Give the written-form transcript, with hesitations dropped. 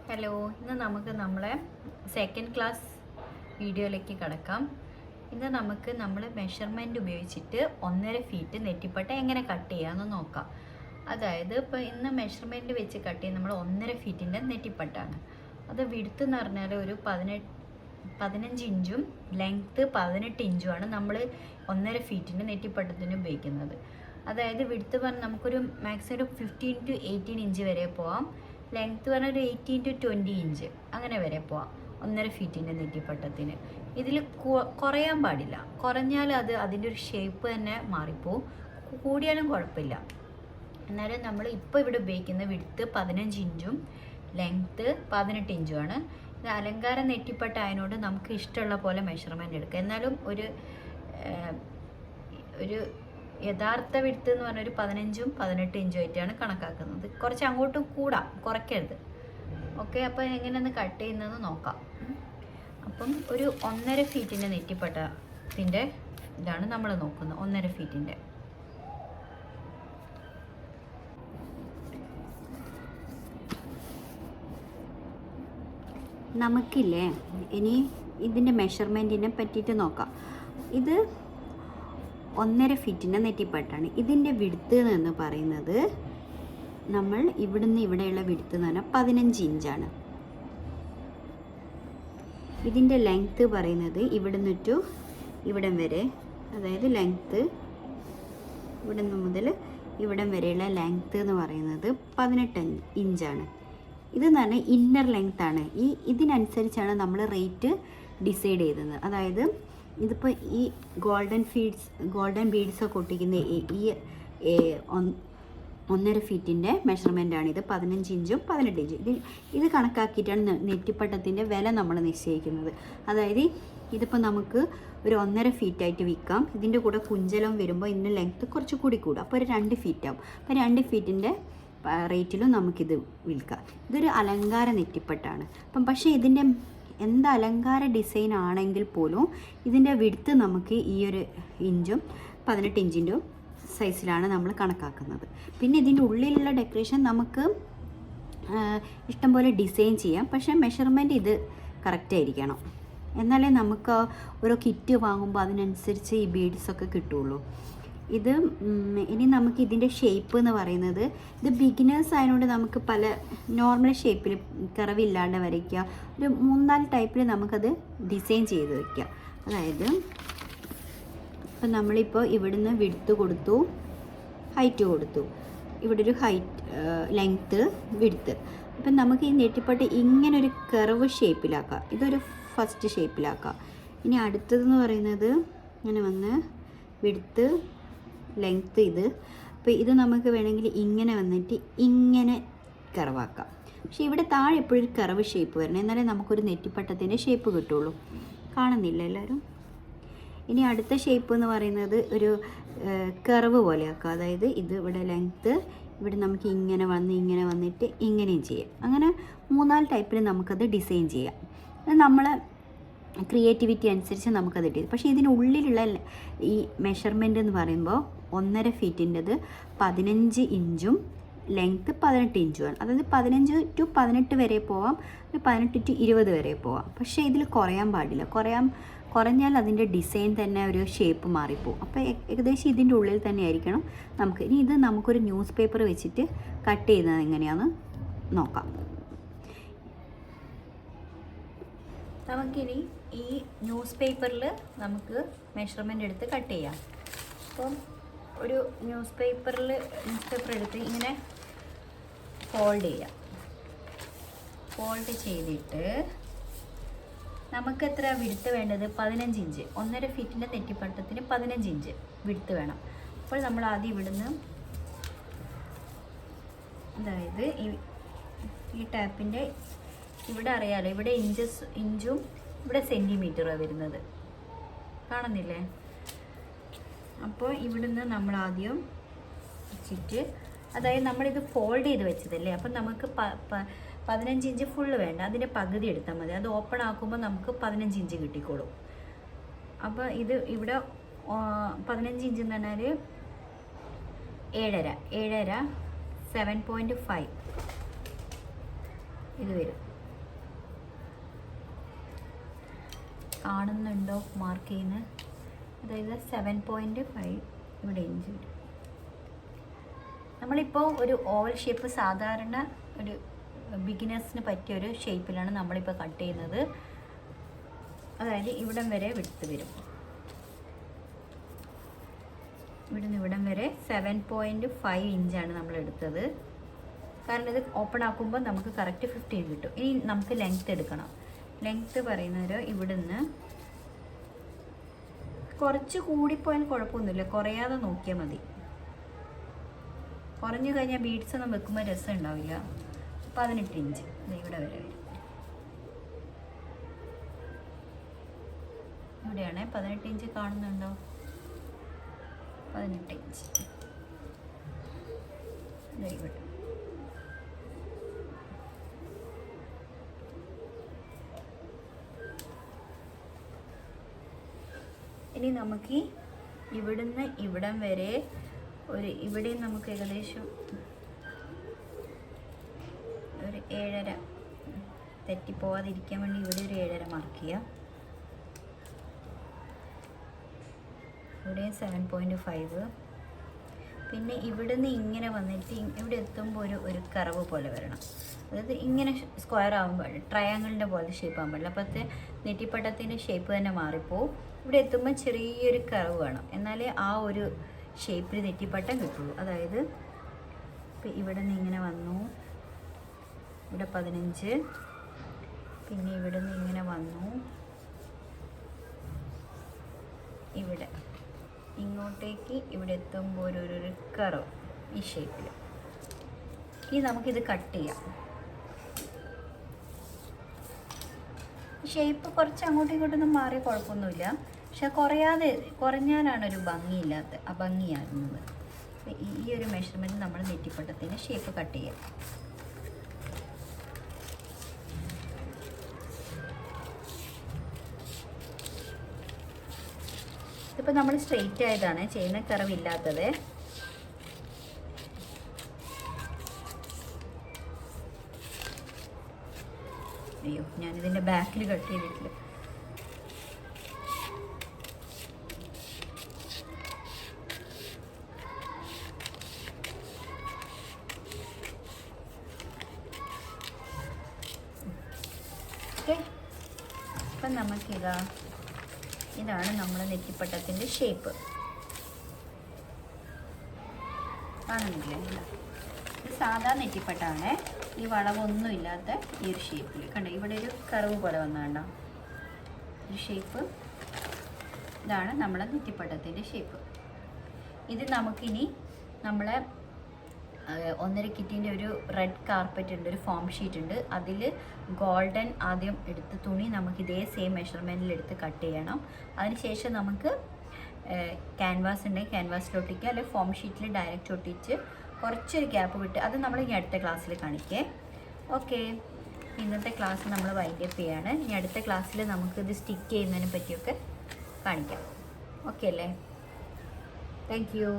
Hello, ഇന്ന് നമുക്ക് നമ്മളെ സെക്കൻഡ് ക്ലാസ് വീഡിയോയിലേക്ക് കടക്കാം. ഇന്ന് നമുക്ക് നമ്മൾ മെഷർമെൻറ്റ് ഉപയോഗിച്ചിട്ട് 1.5 ഫീറ്റ് നെറ്റിപ്പട്ട എങ്ങനെ കട്ട് ചെയ്യാമെന്ന് നോക്കാം. അതായത് ഇപ്പോൾ ഇന്ന് മെഷർമെൻറ്റ് വെച്ച് കട്ട് ചെയ്യുന്ന നമ്മൾ 1.5 ഫീറ്റിൻ്റെ നെറ്റിപ്പട്ടാണ്. അത് വിഡ്ത്ത് എന്ന് പറഞ്ഞാൽ ഒരു 15 ഇഞ്ചും ലെങ്ത്ത് 18 ഇഞ്ചുമാണ് നമ്മൾ 1.5 ഫീറ്റിൻ്റെ നെറ്റിപ്പട്ടത്തിന് ഉപയോഗിക്കുന്നത്. അതായത് വിഡ്ത്ത് പറഞ്ഞാൽ നമുക്കൊരു മാക്സിമം ഒരു 15 to 18 ഇഞ്ച് വരെ പോവാം. ലെങ്ത്ത് പറഞ്ഞാൽ ഒരു 18 to 20 ഇഞ്ച് അങ്ങനെ വരെ പോവാം 1.5 ഫീറ്റിൻ്റെ നെറ്റിപ്പട്ടത്തിന്. ഇതിൽ കുറയാൻ പാടില്ല. കുറഞ്ഞാൽ അത് അതിൻ്റെ ഒരു ഷേപ്പ് തന്നെ മാറിപ്പോവും. കൂടിയാലും കുഴപ്പമില്ല. എന്നാലും നമ്മൾ ഇപ്പോൾ ഇവിടെ ഉപയോഗിക്കുന്ന വിഡ്ത്ത് 15 ഇഞ്ചും ലെങ്ത്ത് 18 ഇഞ്ചുമാണ്. ഇത് അലങ്കാര നെറ്റിപ്പട്ട ആയതുകൊണ്ട് നമുക്ക് ഇഷ്ടമുള്ള പോലെ മെഷർമെൻറ്റ് എടുക്കാം. എന്നാലും ഒരു യഥാർത്ഥ വിഡ്ത്ത് എന്ന് പറഞ്ഞാൽ ഒരു 15 18 ഇഞ്ചും ആയിട്ടാണ് കണക്കാക്കുന്നത്. കുറച്ച് അങ്ങോട്ടും കൂടാം, കുറയ്ക്കരുത്. ഓക്കെ, അപ്പോൾ എങ്ങനെയൊന്ന് കട്ട് ചെയ്യുന്നതെന്ന് നോക്കാം. അപ്പം ഒരു 1.5 ഫീറ്റിൻ്റെ നെറ്റിപ്പട്ടത്തിൻ്റെ ഇതാണ് നമ്മൾ നോക്കുന്നത്. 1.5 ഫീറ്റിൻ്റെ നമുക്കില്ലേ ഇനി ഇതിൻ്റെ മെഷർമെൻറ്റിനെ പറ്റിയിട്ട് നോക്കാം. ഇത് 1.5 ഫീറ്റിൻ്റെ നെറ്റിപ്പട്ടാണ്. ഇതിൻ്റെ വിഡ്ത്ത് എന്ന് പറയുന്നത് നമ്മൾ ഇവിടുന്ന് ഇവിടെയുള്ള വിഡ്ത്ത് എന്ന് പറഞ്ഞാൽ 15 ഇഞ്ചാണ്. ഇതിൻ്റെ ലെങ്ത്ത് പറയുന്നത് ഇവിടുന്ന് ടു ഇവിടം വരെ, അതായത് ലെങ്ത്ത് ഇവിടുന്ന് മുതൽ ഇവിടം വരെയുള്ള ലെങ്ത്ത് എന്ന് പറയുന്നത് 18 ഇഞ്ചാണ്. ഇതെന്ന് പറഞ്ഞാൽ ഇന്നർ ലെങ്ത് ആണ്. ഇതിനനുസരിച്ചാണ് നമ്മൾ റേറ്റ് ഡിസൈഡ് ചെയ്തത്. അതായത് ഇതിപ്പോൾ ഈ ഗോൾഡൻ ബീഡ്സൊക്കെ ഒട്ടിക്കുന്ന ഈ 1.5 ഫീറ്റിൻ്റെ മെഷർമെൻറ്റാണ് ഇത്. 15 ഇഞ്ചും 18 ഇഞ്ചും ഇത് കണക്കാക്കിയിട്ടാണ് നെറ്റിപ്പട്ടത്തിൻ്റെ വില നമ്മൾ നിശ്ചയിക്കുന്നത്. അതായത് ഇതിപ്പോൾ നമുക്ക് ഒരു 1.5 ഫീറ്റായിട്ട് വിൽക്കാം. ഇതിൻ്റെ കൂടെ കുഞ്ചലം വരുമ്പോൾ ഇതിൻ്റെ ലെങ്ത്ത് കുറച്ച് കൂടി കൂടും. അപ്പോൾ ഒരു 2 ഫീറ്റ് ആവും. അപ്പോൾ 2 ഫീറ്റിൻ്റെ റേറ്റിലും നമുക്കിത് വിൽക്കാം. ഇതൊരു അലങ്കാര നെറ്റിപ്പട്ടാണ്. പക്ഷേ ഇതിൻ്റെ എന്ത് അലങ്കാര ഡിസൈൻ ആണെങ്കിൽ പോലും ഇതിൻ്റെ വിഡ്ത്ത് നമുക്ക് ഈ ഒരു ഇഞ്ചും 18 ഇഞ്ചിൻ്റെ സൈസിലാണ് നമ്മൾ കണക്കാക്കുന്നത്. പിന്നെ ഇതിൻ്റെ ഉള്ളിലുള്ള ഡെക്കറേഷൻ നമുക്ക് ഇഷ്ടംപോലെ ഡിസൈൻ ചെയ്യാം. പക്ഷേ മെഷർമെൻറ്റ് ഇത് കറക്റ്റ് ആയിരിക്കണം. എന്നാലേ നമുക്ക് ഓരോ കിറ്റ് വാങ്ങുമ്പോൾ അതിനനുസരിച്ച് ഈ ബീഡ്സൊക്കെ കിട്ടുള്ളൂ. ഇനി നമുക്ക് ഇതിൻ്റെ ഷേപ്പ് എന്ന് പറയുന്നത്, ഇത് ബിഗിനേഴ്സ് ആയതുകൊണ്ട് നമുക്ക് പല നോർമൽ ഷേപ്പിൽ കറവില്ലാണ്ട് വരയ്ക്കുക. ഒരു 3-4 ടൈപ്പിൽ നമുക്കത് ഡിസൈൻ ചെയ്ത് വയ്ക്കുക. അതായത് ഇപ്പം നമ്മളിപ്പോൾ ഇവിടുന്ന് വിഡ്ത്ത് കൊടുത്തു, ഹൈറ്റ് കൊടുത്തു, ഇവിടെ ഒരു ലെങ്ത്ത് വിഡ്ത്ത്. അപ്പം നമുക്ക് ഈ നെറ്റിപ്പട്ട ഇങ്ങനെ ഒരു കർവ് ഷേപ്പിലാക്കാം. ഇതൊരു ഫസ്റ്റ് ഷേപ്പിലാക്കാം. ഇനി അടുത്തതെന്ന് പറയുന്നത് ഇങ്ങനെ വന്ന് വിഡ്ത്ത് ലെങ്ത്ത് ഇത്. അപ്പോൾ ഇത് നമുക്ക് വേണമെങ്കിൽ ഇങ്ങനെ വന്നിട്ട് ഇങ്ങനെ കർവാക്കാം. പക്ഷേ ഇവിടെ താഴെ എപ്പോഴും ഒരു കർവ് ഷേപ്പ് വരണം, എന്നാലേ നമുക്കൊരു നെറ്റിപ്പട്ടത്തിൻ്റെ ഷേപ്പ് കിട്ടുള്ളൂ. കാണുന്നില്ല എല്ലാവരും? ഇനി അടുത്ത ഷേപ്പ് എന്ന് പറയുന്നത് ഒരു കർവ് പോലെയാക്കുക. അതായത് ഇത് ഇവിടെ ലെങ്ത്ത്, ഇവിടെ നമുക്ക് ഇങ്ങനെ വന്നിട്ട് ഇങ്ങനെയും ചെയ്യാം. അങ്ങനെ 3-4 ടൈപ്പിൽ നമുക്കത് ഡിസൈൻ ചെയ്യാം. അത് നമ്മൾ ക്രിയേറ്റിവിറ്റി അനുസരിച്ച് നമുക്കത് കിട്ടും. പക്ഷേ ഇതിനുള്ളിലുള്ള ഈ മെഷർമെൻ്റ് എന്ന് പറയുമ്പോൾ 1.5 ഫീറ്റിൻ്റെത് 15 ഇഞ്ചും ലെങ്ത്ത് 18 ഇഞ്ചുമാണ്. അതായത് 15 to 18 വരെ പോവാം, 18 to 20 വരെ പോവാം. പക്ഷേ ഇതിൽ കുറയാൻ പാടില്ല. കുറഞ്ഞാൽ അതിൻ്റെ ഡിസൈൻ തന്നെ ഒരു ഷേപ്പ് മാറിപ്പോവും. അപ്പോൾ ഏകദേശം ഇതിൻ്റെ ഉള്ളിൽ തന്നെ ആയിരിക്കണം നമുക്ക്. ഇനി ഇത് നമുക്കൊരു ന്യൂസ് പേപ്പർ വെച്ചിട്ട് കട്ട് ചെയ്യുന്നത് എങ്ങനെയാണെന്ന് നോക്കാം. നമുക്കിനി ഈ ന്യൂസ് പേപ്പറിൽ നമുക്ക് മെഷർമെൻ്റ് എടുത്ത് കട്ട് ചെയ്യാം. അപ്പം ഒരു ന്യൂസ് പേപ്പർ എടുത്ത് ഇങ്ങനെ ഫോൾഡ് ചെയ്യാം. ഫോൾഡ് ചെയ്തിട്ട് നമുക്ക് എത്ര വിഡ്ത്ത് വേണ്ടത്? 15 ഇഞ്ച്. 1.5 ഫീറ്റിൻ്റെ നെറ്റിപ്പട്ടത്തിന് 15 ഇഞ്ച് വിഡ്ത്ത് വേണം. അപ്പോൾ നമ്മൾ ആദ്യം ഇവിടുന്ന്, അതായത് ഈ ടാപ്പിൻ്റെ ഇവിടെ അറിയാലോ, ഇവിടെ ഇഞ്ചും ഇവിടെ സെൻറ്റിമീറ്ററാണ് വരുന്നത്. കാണുന്നില്ലേ? അപ്പോൾ ഇവിടുന്ന് നമ്മൾ ആദ്യം വെച്ചിട്ട്, അതായത് നമ്മളിത് ഫോൾഡ് ചെയ്ത് വെച്ചതല്ലേ, അപ്പം നമുക്ക് 15 ഇഞ്ച് ഫുള്ള് വേണ്ട, അതിൻ്റെ പകുതി എടുത്താൽ മതി. അത് ഓപ്പൺ ആക്കുമ്പോൾ നമുക്ക് 15 ഇഞ്ച് കിട്ടിക്കോളും. അപ്പോൾ ഇത് ഇവിടെ 15 ഇഞ്ച് എന്ന് പറഞ്ഞാൽ 7.5 7.5 ഇത് വരും. കാണുന്നുണ്ടോ മാർക്ക് ചെയ്യുന്നത്? അതായത് 7.5 ഇവിടെ ഇഞ്ച് വരും. നമ്മളിപ്പോൾ ഒരു ഓവൽ ഷേപ്പ് സാധാരണ ഒരു ബിഗിനേഴ്സിന് പറ്റിയ ഒരു ഷേപ്പിലാണ് നമ്മളിപ്പോൾ കട്ട് ചെയ്യുന്നത്. അതായത് ഇവിടം വരെ വിട്ട് വരും. ഇവിടുന്ന് ഇവിടം വരെ 7.5 ഇഞ്ചാണ് നമ്മൾ എടുത്തത്. കാരണം ഇത് ഓപ്പൺ ആക്കുമ്പോൾ നമുക്ക് കറക്റ്റ് 15 കിട്ടും. ഇനി നമുക്ക് ലെങ്ത്ത് എടുക്കണം. ലെങ്ത്ത് പറയുന്നത് ഇവിടുന്ന് കുറച്ച് കൂടിപ്പോയാൽ കുഴപ്പമൊന്നുമില്ല, കുറയാതെ നോക്കിയാൽ മതി. കുറഞ്ഞു കഴിഞ്ഞാൽ ബീഡ്സ് ഒന്നും വെക്കുമ്പോൾ രസം ഉണ്ടാവില്ല. 18 ഇഞ്ച് ഇവിടെ വരെ വരും. ഇവിടെയാണ് 18 ഇഞ്ച് കാണുന്നുണ്ടോ? 18 ഇഞ്ച് ഇവിടെ. ഇനി നമുക്ക് ഇവിടുന്ന് ഇവിടം വരെ ഇവിടെയും നമുക്ക് ഏകദേശം ഒരു 7.5 തെറ്റിപ്പോവാതിരിക്കാൻ വേണ്ടി ഇവിടെ ഒരു 7.5 മാർക്ക് ചെയ്യാം. ഇവിടെയും 7.5. പിന്നെ ഇവിടുന്ന് ഇങ്ങനെ വന്നിട്ട് ഇവിടെ എത്തുമ്പോൾ ഒരു കർവ് പോലെ വരണം. അതായത് ഇങ്ങനെ സ്ക്വയർ ആകുമ്പോൾ ട്രയാങ്കിളിൻ്റെ പോലെ ഷേപ്പ് ആകാൻ പാടില്ല. അപ്പോഴത്തെ നെറ്റിപ്പട്ടത്തിൻ്റെ ഷേപ്പ് തന്നെ മാറിപ്പോവും. ഇവിടെ എത്തുമ്പോൾ ചെറിയൊരു കർവ് വേണം, എന്നാലേ ആ ഒരു ഷേപ്പിൽ നെറ്റിപ്പട്ടം കിട്ടുള്ളൂ. അതായത് ഇപ്പം ഇവിടെ നിന്ന് ഇങ്ങനെ വന്നു, ഇവിടെ 15, പിന്നെ ഇവിടെ നിന്ന് ഇങ്ങനെ വന്നു, ഇവിടെ ഇങ്ങോട്ടേക്ക് ഇവിടെ എത്തുമ്പോൾ ഒരു കർവ് ഈ ഷേപ്പിൽ. ഇനി നമുക്കിത് കട്ട് ചെയ്യാം. ഷേപ്പ് കുറച്ച് അങ്ങോട്ടും ഇങ്ങോട്ടൊന്നും മാറിയ കുഴപ്പമൊന്നുമില്ല, പക്ഷെ കുറഞ്ഞാലാണ് ഒരു ഭംഗിയില്ലാത്ത ഭംഗിയാകുന്നത്. ഈ ഒരു മെഷർമെൻറ്റ് നമ്മൾ നെറ്റിപ്പട്ടത്തിൻ്റെ ഷേപ്പ് കട്ട് ചെയ്യാം. ഇതിപ്പോൾ നമ്മൾ സ്ട്രെയിറ്റ് ആയതാണ് ചെയ്യുന്ന, കർവില്ലാത്തത്. അയ്യോ, ഞാനിതിൻ്റെ ബാക്കിൽ കട്ട് ചെയ്തിട്ടില്ല. ഓക്കെ, അപ്പം ഇതാണ് നമ്മുടെ നെറ്റിപ്പട്ടത്തിൻ്റെ ഷേപ്പ്. കാണുന്നില്ലേ? ഇത് സാധാ നെറ്റിപ്പട്ടാണ്. ഈ വളവൊന്നും ഇല്ലാത്ത ഈ ഒരു ഷേപ്പിൽ കണ്ടോ, ഇവിടെ ഒരു കർവ് പോലെ വന്നതുണ്ടോ ഒരു ഷേപ്പ്. ഇതാണ് നമ്മളെ നെറ്റിപ്പട്ടത്തിൻ്റെ ഷേപ്പ്. ഇത് നമുക്കിനി നമ്മളെ 1.5 കിറ്റിൻ്റെ ഒരു റെഡ് കാർപ്പറ്റ് ഉണ്ട്, ഒരു ഫോം ഷീറ്റ് ഉണ്ട്. അതിൽ ഗോൾഡൻ ആദ്യം എടുത്ത് തുണി നമുക്ക് ഇതേ സെയിം മെഷർമെൻറ്റിൽ എടുത്ത് കട്ട് ചെയ്യണം. അതിനുശേഷം നമുക്ക് ക്യാൻവാസ് ഉണ്ടെങ്കിൽ ക്യാൻവാസിലൊട്ടിക്കുക, അല്ലെങ്കിൽ ഫോം ഷീറ്റിൽ ഡയറക്റ്റ് ഒട്ടിച്ച് കുറച്ചൊരു ഗ്യാപ്പ് വിട്ട് അത് നമ്മൾ ഇനി അടുത്ത ക്ലാസ്സിൽ കാണിക്കേ. ഓക്കെ, ഇന്നത്തെ ക്ലാസ് നമ്മൾ വൈൻഡ് അപ്പ് ചെയ്യാണ്. ഇനി അടുത്ത ക്ലാസ്സിൽ നമുക്കിത് സ്റ്റിക്ക് ചെയ്യുന്നതിനെ പറ്റിയൊക്കെ കാണിക്കാം. ഓക്കെ അല്ലേ? Thank you.